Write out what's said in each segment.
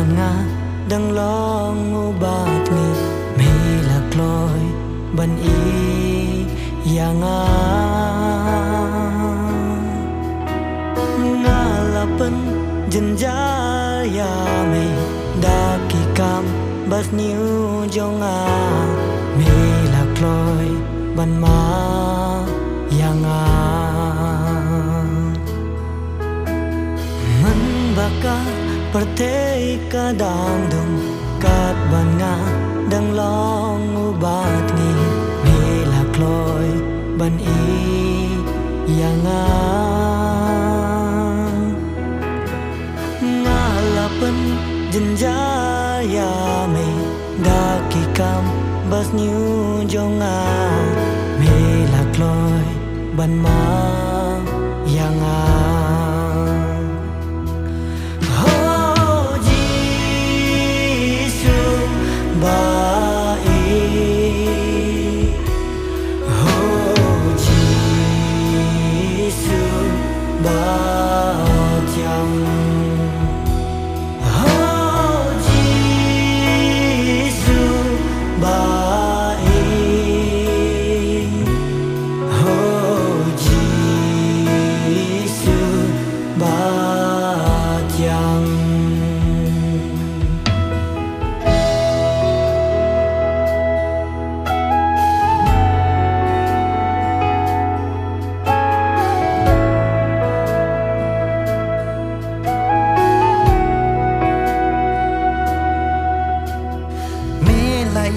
ban nga đang lo ngu bát nghi mi lạc lối ban y ya nga nga la pen jen ja ya me da ki kam bas niu jo nga mi lạc lối ban ma ya nga man baka pertei kadang dum kat ban nga đang lo ngu bát nghi mi lạc lối ban y ya nga nga la pen jen ja ya me da ki kam bas niu jo nga mi lạc lối ban ma ya nga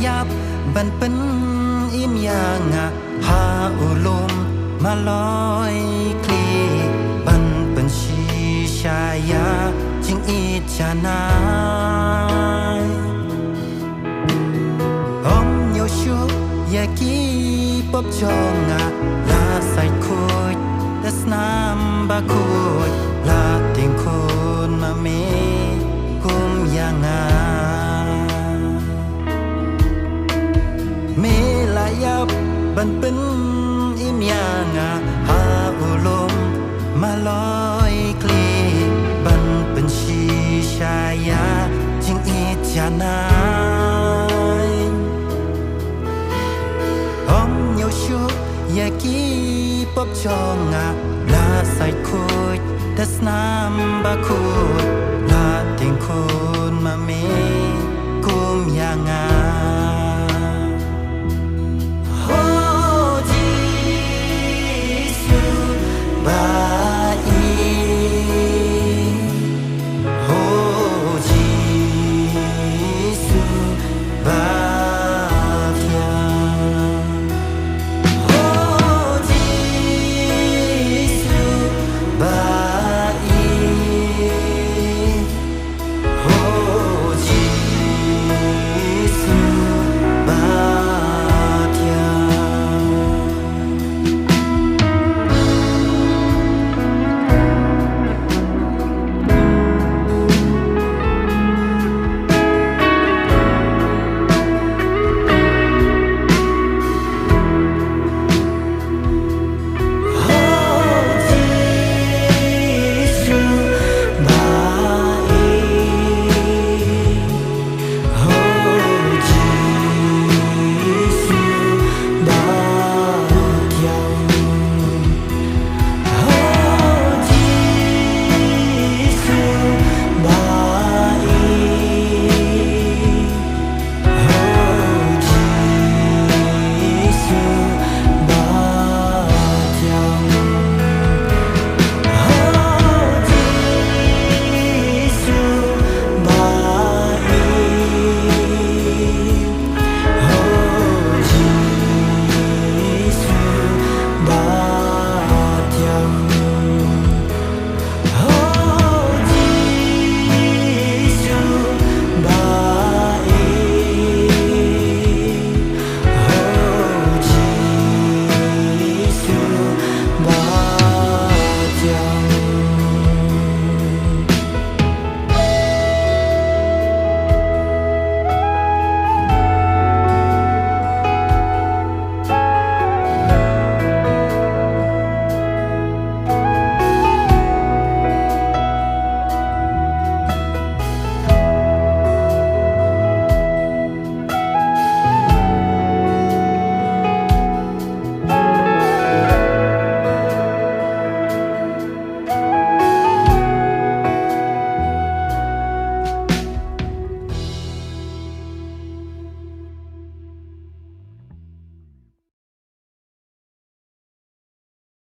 ยับบันเป็นอิมยางะหาอุลมมาลอยคลีบันเป็นชีชายาจึงอิจานายอมโยชุยากีปบจองะลาใส่คุยแต่สนามบาคุยลาติงคนมาเมกุมยางายับบันเป็นอิมยางะหาอุลมมาลอยคลีบันเป็นชีชายาจึงอิจานายอมโยชุยากีปบจองะลาใส่คุยแต่สนามบาคุย